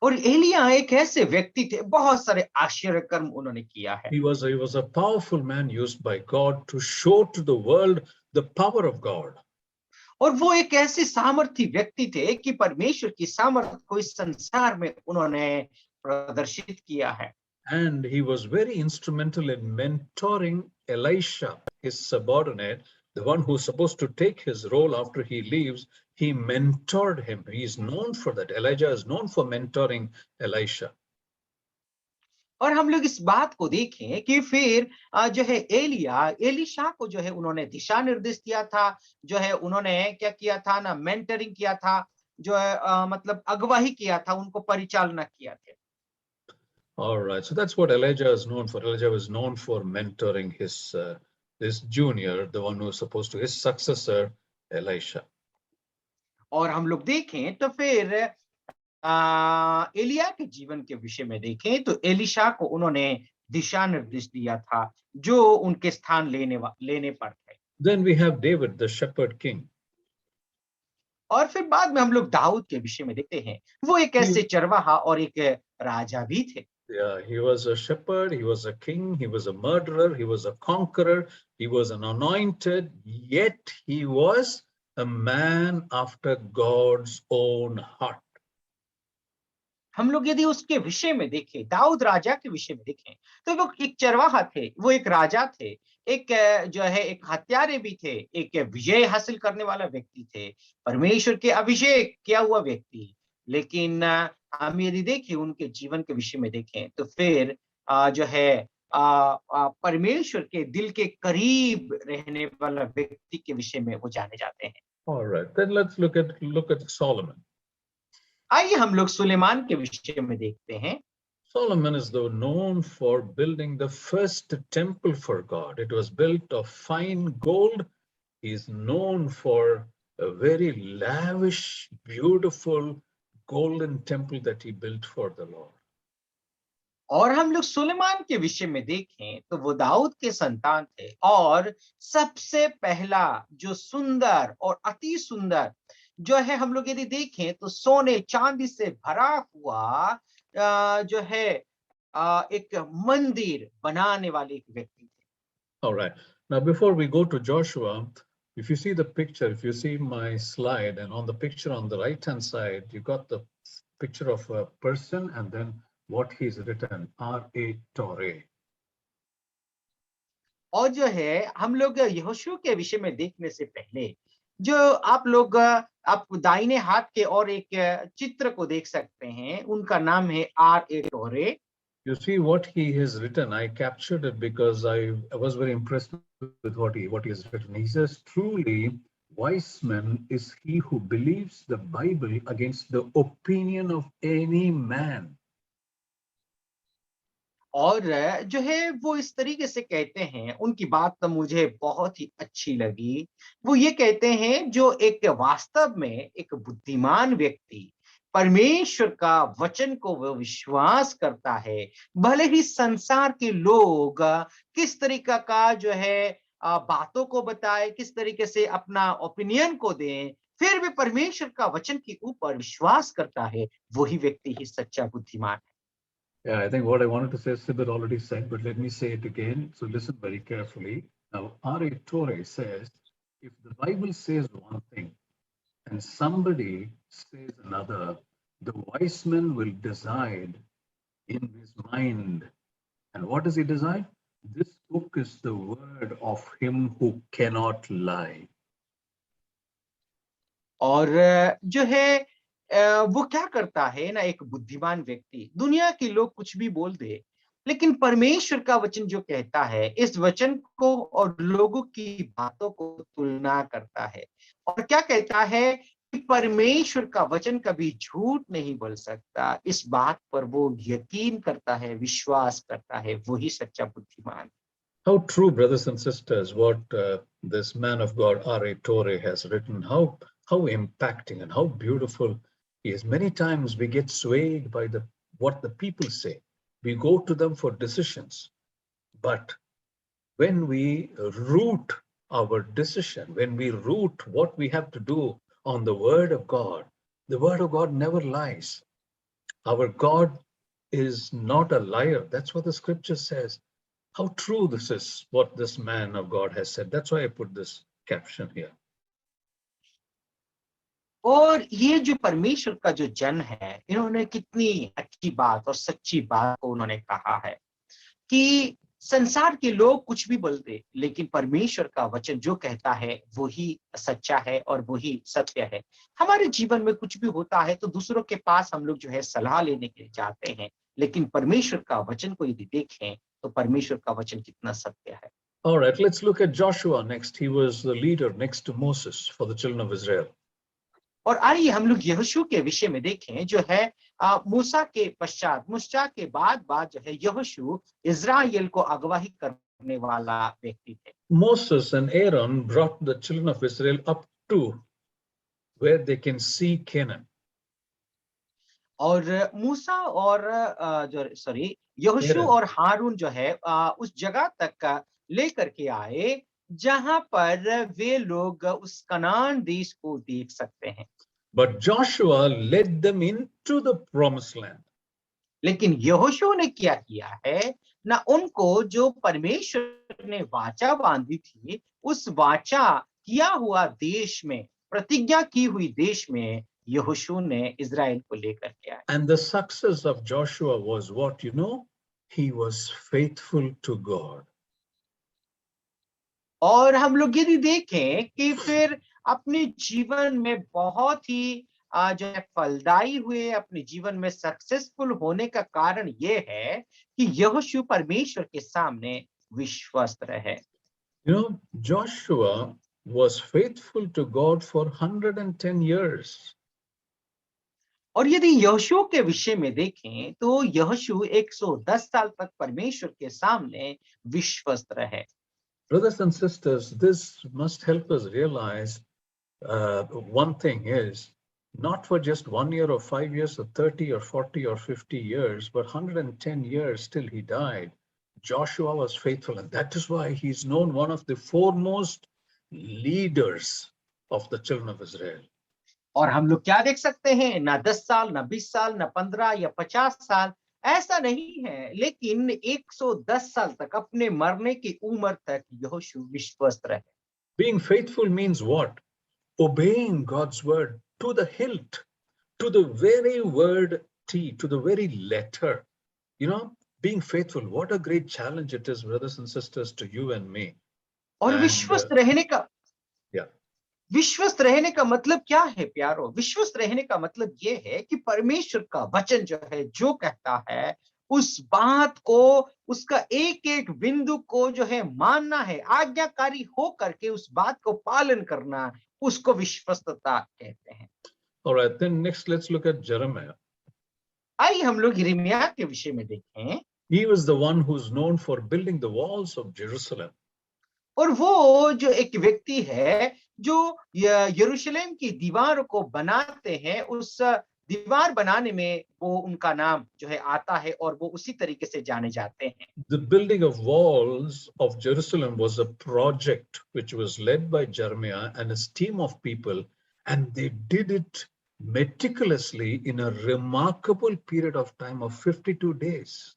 और एलिया एक ऐसे व्यक्ति थे, बहुत सारे आश्चर्य कर्म उन्होंने किया है। He was a powerful man used by God to show to the world the power of God. और वो एक ऐसे सामर्थी व्यक्ति थे कि परमेश्वर की सामर्थ को इस संसार में उन्होंने प्रदर्शित किया है। And he was very instrumental in mentoring Elisha, his subordinate, the one who's supposed to take his role after he leaves. He mentored him. He is known for that. Elijah is known for mentoring Elisha. और हम लोग इस बात को देखें कि फिर जो है एलिशा को जो है उन्होंने दिशा निर्देश दिया था, जो है उन्होंने क्या किया था ना, मेंटरिंग किया था, जो है मतलब अगुवाई किया था, उनको परिचालना किया था। All right, so that's what Elijah is known for. Elijah was known for mentoring his junior, the one who was supposed to his successor, Elisha. और हम लोग देखें तो फिर एलिया के जीवन के विषय में देखें तो एलिशा को उन्होंने दिशा निर्देश दिया था, जो उनके स्थान लेने पर थे। Then we have David, the shepherd king. और फिर बाद में हम लोग दाऊद के विषय में देखते हैं, वो एक He, ऐसे चरवाहा और एक राजा भी थे। yeah, he was a shepherd, he was a king, he was a murderer, he was a conqueror, he was an anointed, yet he was a man after God's own heart. हम लोग यदि उसके विषय में देखें, दाऊद राजा के विषय में देखें, तो वो एक चरवाहा थे, वो एक राजा थे, एक जो है एक हत्यारे भी थे, एक विजय हासिल करने वाला व्यक्ति थे, परमेश्वर के अभिषेक किया हुआ व्यक्ति। लेकिन हम यदि देखें उनके जीवन के विषय में देखें, तो फिर जो है परमेश्वर के दिल के करीब रहने वाला व्यक्ति के विषय में वो जाने जाते हैं। All right, then let's look at Solomon. आइए हम लोग सुलेमान के विषय में देखते हैं। Solomon is though known for building the first temple for God. It was built of fine gold. He is known for a very lavish, beautiful golden temple that he built for the Lord. और हम लोग सुलेमान के विषय में देखें तो वो दाऊद के संतान थे और सबसे पहला जो सुंदर और अति सुंदर जो है हम लोग यदि देखें तो सोने चांदी से भरा हुआ जो है एक मंदिर बनाने वाले एक व्यक्ति थे। All right. Now, before we go to Joshua, if you see the picture, if you see my slide, and on the picture on the right-hand side, you got the picture of a person and then what he's written, R.A. Torre. और जो है हम लोग यहोशू के विषय में देखने से पहले जो आप लोग आप दाहिने हाथ के और एक चित्र को देख सकते हैं, उनका नाम है R.A. टोरे। You see what he has written. I captured it because I was very impressed with what he has written. He says, "Truly, wise man is he who believes the Bible against the opinion of any man." और जो है वो इस तरीके से कहते हैं, उनकी बात तो मुझे बहुत ही अच्छी लगी। वो ये कहते हैं जो एक वास्तव में एक बुद्धिमान व्यक्ति परमेश्वर का वचन को वो विश्वास करता है, भले ही संसार के लोग किस तरीका का जो है बातों को बताए, किस तरीके से अपना ओपिनियन को दें, फिर भी परमेश्वर का वचन के ऊपर विश्वास करता है, वही व्यक्ति ही सच्चा बुद्धिमान है। Yeah, I think what I wanted to say, Sibir already said, but let me say it again. So listen very carefully. Now, R.A. Torre says, if the Bible says one thing and somebody says another, the wise man will decide in his mind. And what does he decide? This book is the word of him who cannot lie. और जो है वो क्या करता है ना, एक बुद्धिमान व्यक्ति दुनिया के लोग कुछ भी बोल दे, लेकिन परमेश्वर का वचन जो कहता है, इस वचन को और लोगों की बातों को तुलना करता है और क्या कहता है कि परमेश्वर का वचन कभी झूठ नहीं बोल सकता। इस बात पर वो यकीन करता है, विश्वास करता है, वही सच्चा बुद्धिमान। How true, brothers and sisters, what this man of God, R.A. Torre, has written, how impacting and how beautiful he is. Many times we get swayed by what the people say. We go to them for decisions. But when we root our decision, when we root what we have to do on the Word of God, the Word of God never lies. Our God is not a liar. That's what the scripture says. How true this is, what this man of God has said. That's why I put this caption here. और ये जो परमेश्वर का जो जन है, इन्होंने कितनी अच्छी बात और सच्ची बात को उन्होंने कहा है कि संसार के लोग कुछ भी बोलते, लेकिन परमेश्वर का वचन जो कहता है वो ही सच्चा है और वो ही सत्य है। हमारे जीवन में कुछ भी होता है तो दूसरों के पास हम लोग जो है सलाह लेने के लिए जाते हैं, लेकिन परमेश्वर का वचन को यदि देखें तो परमेश्वर का वचन कितना सत्य है। All right, let's look at Joshua next. He was the leader next to Moses for the children of Israel. और आइए हम लोग यहोशू के विषय में देखें, जो है मूसा के पश्चात, मूसा के बाद जो है यहोशू इस्राएल को अगुवाई करने वाला व्यक्ति थे। Moses and Aaron brought the children of Israel up to where they can see Canaan. और मूसा और यहोशू Aaron. और हारून जो है उस जगह तक लेकर के आए जहां पर वे लोग उस कनान देश को देख सकते हैं। But Joshua led them into the promised land. लेकिन यहोशू ने क्या किया है, ना उनको जो परमेश्वर ने वाचा बांधी थी, उस वाचा किया हुआ देश में, प्रतिज्ञा की हुई देश में यहोशू ने इज़राइल को लेकर के आए। And the success of Joshua was what, you know? He was faithful to God. और हम लोग यदि देखें कि फिर अपने जीवन में बहुत ही जो है फलदायी हुए, अपने जीवन में सक्सेसफुल होने का कारण ये है कि यहोशू परमेश्वर के सामने विश्वस्त रहे। You know, Joshua was faithful to God for 110 years. और यदि यहोशू के विषय में देखें तो यहोशू 110 साल तक परमेश्वर के सामने विश्वस्त रहे। Brothers and sisters, this must help us realize one thing is not for just 1 year or 5 years or 30 or 40 or 50 years, but 110 years till he died. Joshua was faithful, and that is why he's known one of the foremost leaders of the children of Israel. और हम लोग क्या देख सकते हैं, ना 10 साल, ना 20 साल, ना 15 या 50 साल, ऐसा नहीं है, लेकिन 110 साल तक अपने मरने की उम्र तक यहोशू विश्वस्त रहे। Being faithful means what? Obeying God's word to the hilt, to the very word T, to the very letter. You know, being faithful, what a great challenge it is, brothers and sisters, to you and me. और And विश्वस्त रहने का yeah, विश्वस्त रहने का मतलब क्या है प्यारो? विश्वस्त रहने का मतलब ये है कि परमेश्वर का वचन जो है, जो कहता है, उस बात को, उसका एक-एक बिंदु को जो है मानना है, आज्ञाकारी हो करके उस बात को पालन करना, उसको विश्वस्तता कहते हैं। all right, then next let's look at Jeremiah. आइए हम लोग यिर्मयाह के विषय में देखें। He was the one who's known for building the walls of Jerusalem. और वो जो एक व्यक्ति है जो यरूशलेम की दीवार को बनाते हैं, उस दीवार बनाने में वो उनका नाम जो है आता है और वो उसी तरीके से जाने जाते हैं। The building of walls of Jerusalem was a project which was led by Jeremiah and his team of people, and they did it meticulously in a remarkable period of time of 52 days.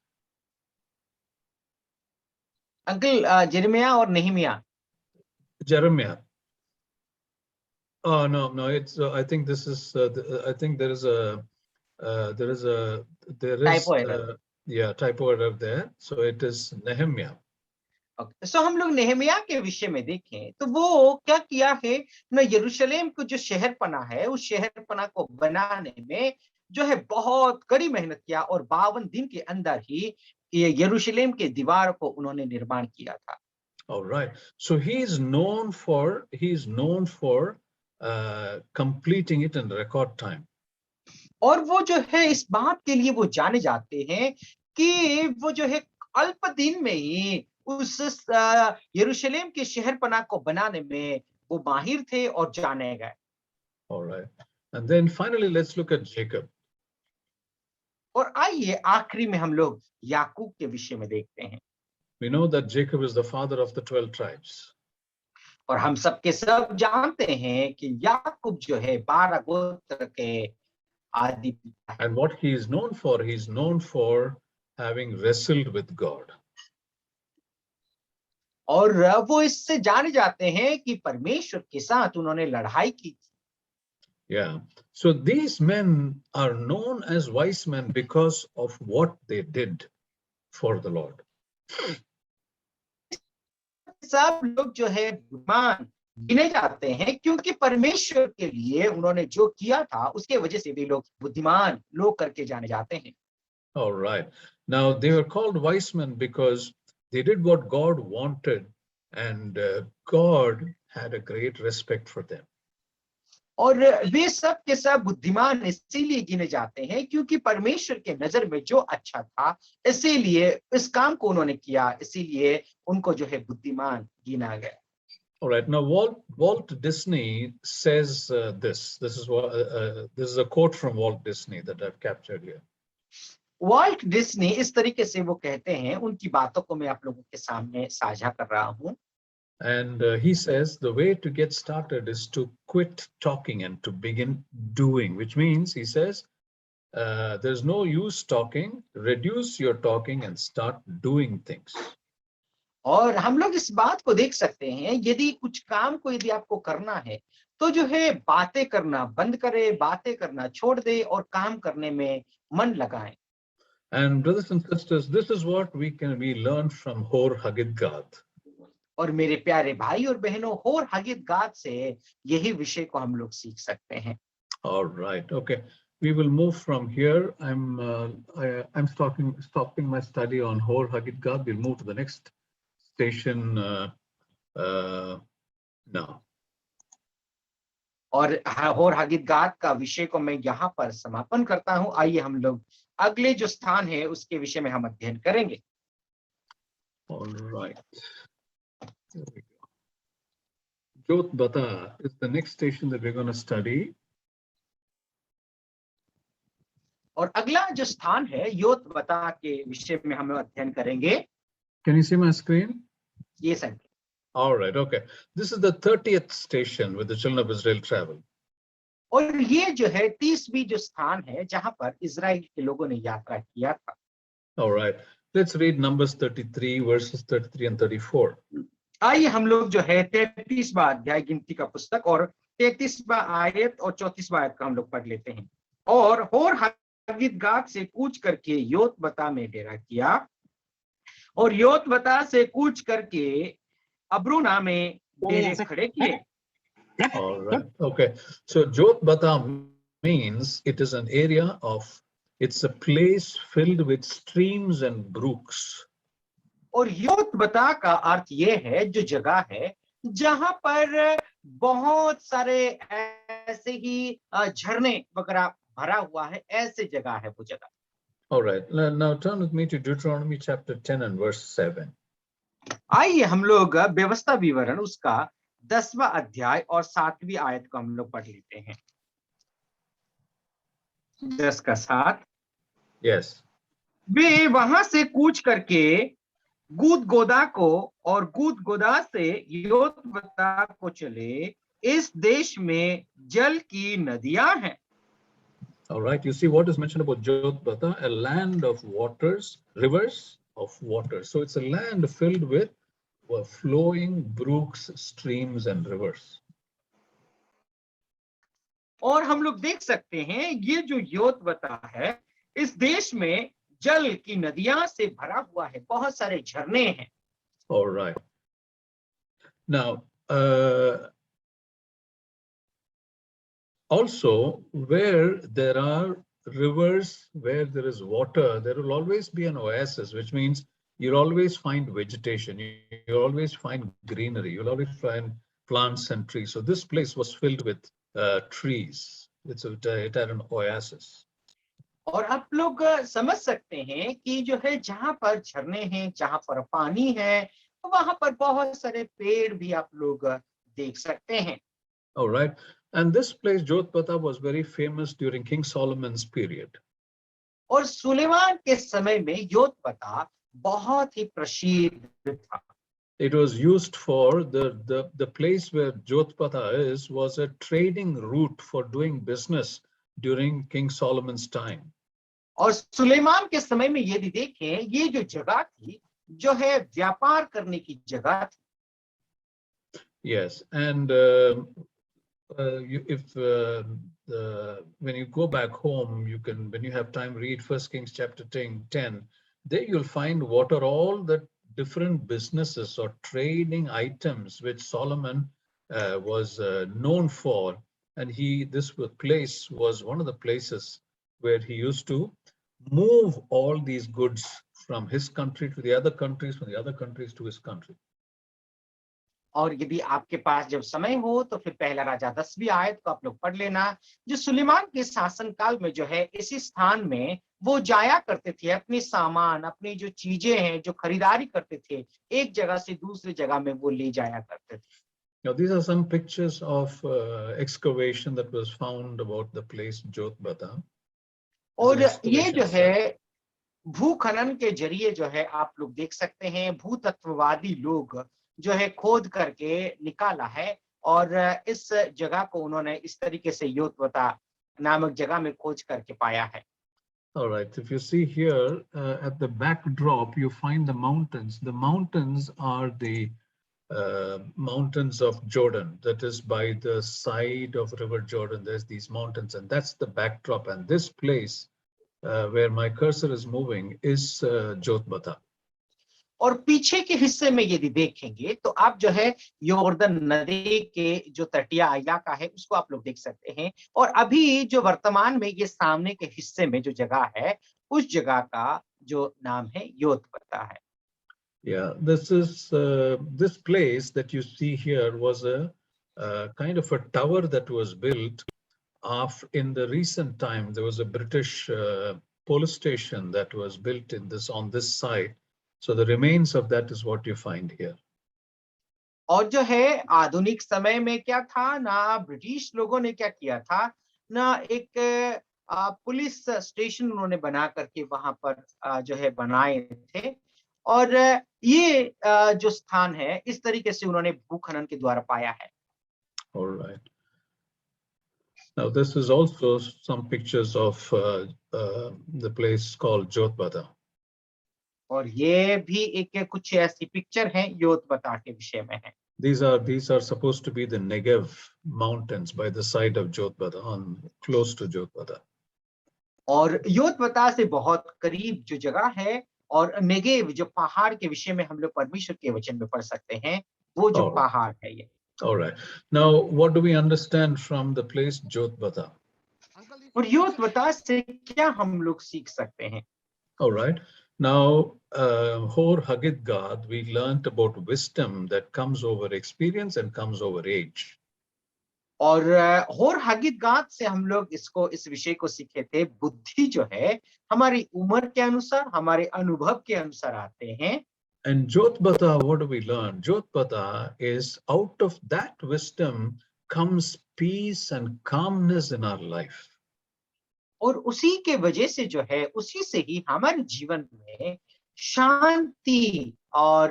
Uncle यिर्मयाह और Nehemiah. Jeremiah. Oh no, it's. I think this is. I think there is a. Typo error. Yeah, typo error there. So it is Nehemiah. सो हम लोग नेहमिया के विषय में देखें तो वो क्या किया है ना, यरूशलेम को जो शहरपना है, उस शहरपना को बनाने में जो है बहुत कड़ी मेहनत किया और 52 दिन के अंदर ही ये यरूशलेम के दीवार को उन्होंने निर्माण किया था। All right. So he is known for completing it in record time. और वो जो है इस बात के लिए वो जाने जाते हैं कि वो जो है अल्प दिन में ही उस यरूशलेम के शहरपना को बनाने में वो माहिर थे और जाने गए। All right. And then finally, let's look at Jacob. और आइए आखिरी में हम लोग याकूब के विषय में देखते हैं। We know that Jacob is the father of the 12 tribes. और हम सबके सब जानते हैं कि याकूब जो है 12 गोत्र के आदि पिता है। And what he is known for having wrestled with God. और वो इससे जाने जाते हैं कि परमेश्वर के साथ उन्होंने लड़ाई की थी। Yeah. So these men are known as wise men because of what they did for the Lord. सब लोग जो है बुद्धिमान गिने जाते हैं क्योंकि परमेश्वर के लिए उन्होंने जो किया था उसके वजह से वे लोग बुद्धिमान लोग करके जाने जाते हैं। All right. Now they were called wise men because they did what God wanted, and God had a great respect for them. और वे सब के सब बुद्धिमान इसीलिए गिने जाते हैं क्योंकि परमेश्वर के नजर में जो अच्छा था, इसीलिए इस काम को उन्होंने किया, इसीलिए उनको जो है बुद्धिमान गिना गया। All right. Now Walt Disney says this. This is a quote from Walt Disney that I've captured here. Walt Disney इस तरीके से वो कहते हैं, उनकी बातों को मैं आप लोगों के सामने साझा कर रहा हूं। And he says the way to get started is to quit talking and to begin doing, which means he says there's no use talking, reduce your talking and start doing things. और हम लोग इस बात को देख सकते हैं, यदि कुछ काम को यदि आपको करना है तो जो है बातें करना बंद करे, बातें करना छोड़ दे और काम करने में मन लगाएं। And brothers and sisters, this is what we learn from Hor Haggidgad. और मेरे प्यारे भाई और बहनों, होर हगीदगाद से यही विषय को हम लोग सीख सकते हैं। All right, okay. We will move from here. I'm stopping my study on Hor Haggidgad. We'll move to the next station now. और होर हगीदगाद का विषय को मैं यहाँ पर समापन करता हूँ। आइए हम लोग अगले जो स्थान है उसके विषय में हम अध्ययन करेंगे। All right. There we go. Jotbata is the next station that we're going to study. और अगला जो स्थान है योतबता के विषय में हम अध्ययन करेंगे। Can you see my screen? ये संकेत। All right, okay. This is the 30th station with the children of Israel travel. और ये जो है 30वीं जो स्थान है जहां पर इजराइल के लोगों ने यात्रा किया था। All right, let's read Numbers 33 verses 33 and 34. आइए हम लोग जो है 33वां अध्याय गिनती का पुस्तक और 33वां आयत और 34वां आयत का हम लोग पढ़ लेते हैं। और होर हगीदगाद से कूच करके योतबता में डेरा किया और योतबता से कूच करके अब्रूना में डेरे खड़े किए। All right, okay. So Jotbata means it is an area it's a place filled with streams and brooks. और योतबता का अर्थ ये है जो जगह है जहां पर बहुत सारे ऐसे ही झरने वगैरह भरा हुआ है, ऐसे जगह है वो जगह। All right, now turn with me to Deuteronomy chapter 10 and verse 7. आइए हम लोग व्यवस्था विवरण उसका 10वां अध्याय और 7वीं आयत को हम लोग पढ़ लेते हैं। 10 का 7। Yes. वे वहां से कूच करके गूदगोदा को और गूदगोदा से योतबता को चले। इस देश में जल की नदियां हैं। All right, you see what is mentioned about Jotbata, a land of waters, rivers of water. So it's a land filled with flowing brooks, streams and rivers. और हम लोग देख सकते हैं ये जो योतबता है इस देश में जल की नदियां से भरा हुआ है, बहुत सारे झरने हैं। All right. Now, also where there are rivers, where there is water, there will always be an oasis, which means you'll always find vegetation, you'll always find greenery, you'll always find plants and trees. So this place was filled with trees. It had an oasis. और आप लोग समझ सकते हैं कि जो है जहां पर झरने हैं, जहां पर पानी है, वहां पर बहुत सारे पेड़ भी आप लोग देख सकते हैं। All right. And this place, Jotbata, was very famous during King Solomon's period. और सुलेमान के समय में योतबता बहुत ही प्रसिद्ध था। It was used for the place where Jotbata is was a trading route for doing business during King Solomon's time. और सुलेमान के समय में यदि देखें ये जो जगह थी जो है व्यापार करने की जगह थी। Yes, and when you go back home, you can, when you have time, read 1 Kings chapter 10. There you'll find what are all the different businesses or trading items which Solomon was known for, and this place was one of the places where he used to move all these goods from his country to the other countries, from the other countries to his country. और यदि आपके पास जब समय हो तो फिर पहला राजा 10वीं आयत को आप लोग पढ़ लेना, जो सुलेमान के शासन काल में जो है इसी स्थान में वो जाया करते थे, अपनी सामान, अपनी जो चीजें हैं जो खरीदारी करते थे, एक जगह से दूसरी जगह में वो ले जाया करते थे। Now these are some pictures of excavation that was found about the place Jotbata. और ये जो है भूखनन के जरिए जो है आप लोग देख सकते हैं भूतत्ववादी लोग जो है खोद करके निकाला है और इस जगह को उन्होंने इस तरीके से योतवता नामक जगह में खोज करके पाया है। All right, if you see here at the backdrop, you find the mountains. The mountains are the mountains of Jordan. That is by the side of River Jordan. There's these mountains, and that's the backdrop. And this place where my cursor is moving is Jotbata. और पीछे के हिस्से में यदि देखेंगे तो आप जो है यॉर्दन नदी के जो तटीय इलाका है उसको आप लोग देख सकते हैं। और अभी जो वर्तमान में ये सामने के हिस्से में जो जगह है उस जगह का जो नाम है योतबता है। Yeah, this place that you see here was a kind of a tower that was built in the recent time. There was a British police station that was built on this side. So the remains of that is what you find here. और जो है आधुनिक समय में क्या था ना, ब्रिटिश लोगों ने क्या किया था ना, एक पुलिस स्टेशन उन्होंने बना करके वहां पर जो है बनाए थे। और ये जो स्थान है इस तरीके से उन्होंने भूखनन के द्वारा पाया है। All right. Now this is also some pictures of the place called Jotbata. और ये भी एक कुछ ऐसी पिक्चर है योतबता के विषय में है। These are supposed to be the Negev mountains by the side of Jotbata, close to Jotbata. और योतबता से बहुत करीब जो जगह है और नेगेव जो पहाड़ के विषय में हम लोग परमेश्वर के वचन में पढ़ सकते हैं, वो जो पहाड़ है ये। All right. Now, what do we understand from the place Jotbata? और योतबता से क्या हम लोग सीख सकते हैं? All right. Now, Hor Hagidgad, we learned about wisdom that comes over experience and comes over age. और होर हगीदगाद से हम लोग इस विषय को सीखे थे, बुद्धि जो है हमारी उम्र के अनुसार, हमारे अनुभव के अनुसार आते हैं। And Jotbata, what do we learn? Jotbata is out of that wisdom comes peace and calmness in our life. और उसी के वजह से जो है उसी से ही हमारे जीवन में शांति और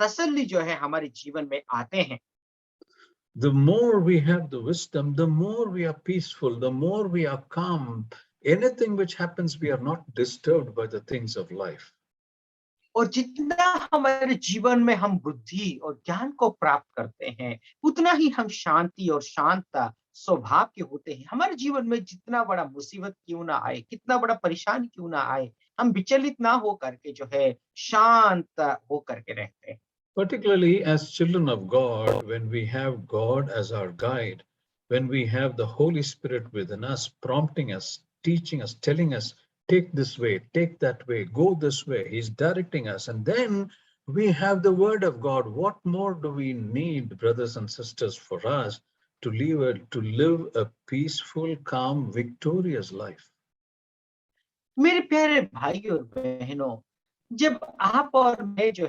तसल्ली जो है हमारे जीवन में आते हैं। The more we have the wisdom, the more we are peaceful, the more we are calm. Anything which happens, we are not disturbed by the things of life. और जितना हमारे जीवन में हम बुद्धि और ज्ञान को प्राप्त करते हैं, उतना ही हम शांति और शांत स्वभाव के होते हैं। हमारे जीवन में जितना बड़ा मुसीबत क्यों ना आए, कितना बड़ा परेशानी क्यों ना आए, हम विचलित ना हो करके जो है शांत हो करके रहते हैं। Particularly as children of God, when we have God as our guide, when we have the Holy Spirit within us, prompting us, teaching us, telling us, take this way, take that way, go this way, He's directing us. And then we have the Word of God. What more do we need, brothers and sisters, for us to live a peaceful, calm, victorious life? मेरे प्यारे भाई और बहनों, जब आप और मैं जो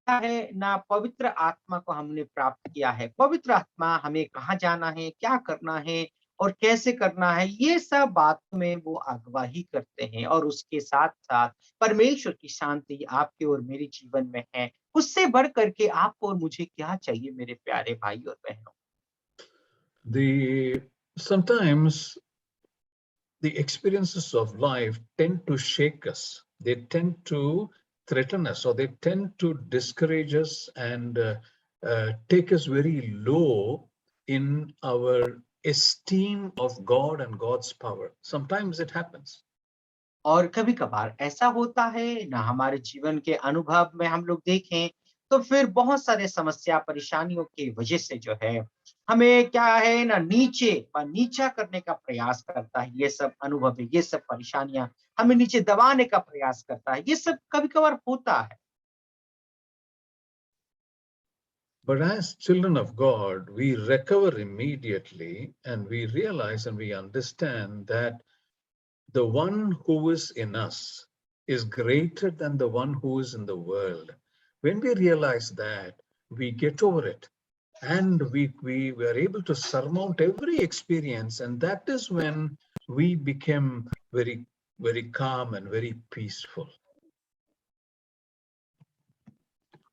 है ना पवित्र आत्मा को हमने प्राप्त किया है, पवित्र आत्मा हमें कहाँ जाना है, क्या करना है और कैसे करना है, ये सब बातों में वो अगुवाही करते हैं। और उसके साथ साथ परमेश्वर की शांति आपके और मेरे जीवन में है। उससे बढ़ करके आपको और मुझे क्या चाहिए मेरे प्यारे भाई और बहनों? Sometimes the experiences of life tend to shake us. They tend to threaten us, or they tend to discourage us and take us very low in our esteem of God and God's power. Sometimes it happens. और कभी-कभार ऐसा होता है ना, हमारे जीवन के अनुभव में हम लोग देखें तो फिर बहुत सारे समस्या परेशानियों की वजह से जो है हमें क्या है ना नीचा करने का प्रयास करता है। ये सब अनुभव, ये सब परेशानियां हमें नीचे दबाने का प्रयास करता है। ये सब कभी-कभार होता है। But as children of God, we recover immediately and we realize and we understand that the one who is in us is greater than the one who is in the world. When we realize that, we get over it and we were able to surmount every experience, and that is when we became very, very calm and very peaceful.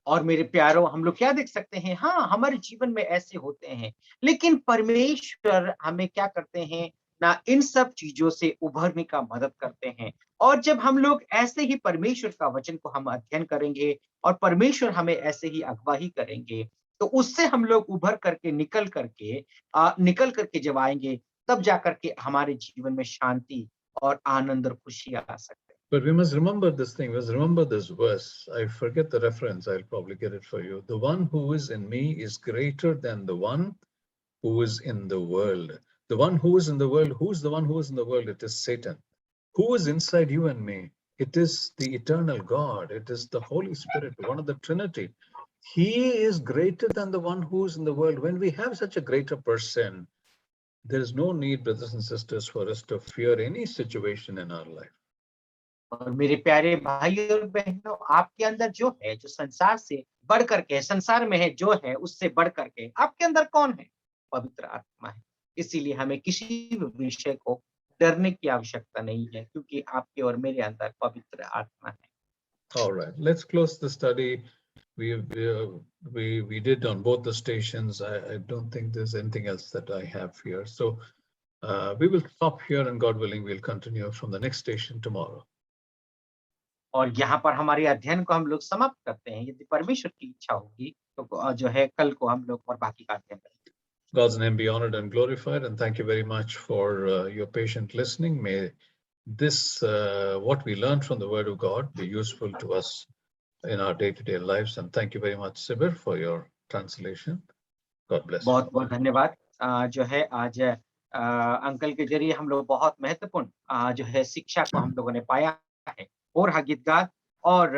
और मेरे प्यारों हम लोग क्या देख सकते हैं, हाँ, हमारे जीवन में ऐसे होते हैं, लेकिन परमेश्वर हमें क्या करते हैं ना, इन सब चीज़ों से उभरने का मदद करते हैं। और जब हम लोग ऐसे ही परमेश्वर का वचन को हम अध्ययन करेंगे और परमेश्वर हमें ऐसे ही अगुवाई करेंगे, तो उससे हम लोग उभर करके निकल करके जब आएँगे, तब जाकर के हमारे जीवन में शांति और आनंद और खुशी आ सकते हैं। But we must remember this thing, must remember this verse. I forget the reference, I'll probably get it for you. The one who is in me is greater than the one who is in the world. The one who is in the world, who's the one who is in the world? It is Satan. Who is inside you and me? It is the eternal God. It is the Holy Spirit, one of the Trinity. He is greater than the one who is in the world. When we have such a greater person, there is no need, brothers and sisters, for us to fear any situation in our life. और मेरे प्यारे भाइयों और बहनों, आपके अंदर जो है, जो संसार से बढ़ करके, संसार में है जो है उससे बढ़ करके आपके अंदर कौन है? पवित्र आत्मा है। इसीलिए हमें किसी भी विषय को डरने की आवश्यकता नहीं है, क्योंकि आपके और मेरे अंदर पवित्र आत्मा है। All right, let's close the study. We did on both the stations. I don't think there's anything else that I have here. So we will stop here, and God willing, we'll continue from the next station tomorrow. और यहाँ पर हमारे अध्ययन को हम लोग समाप्त करते हैं। यदि परमेश्वर की इच्छा होगी तो जो है कल को हम लोग और बाकी का अध्ययन करेंगे। God's name be honored and glorified, and thank you very much for your patient listening. May this, what we learned from the Word of God, be useful to us in our day-to-day lives. And thank you very much, Sibir, for your translation. God bless you. बहुत बहुत धन्यवाद। जो है आज अंकल के जरिए हम लोग बहुत महत्वपूर्ण जो है शिक्षा को हम लोगों ने पाया है। और हकीकत और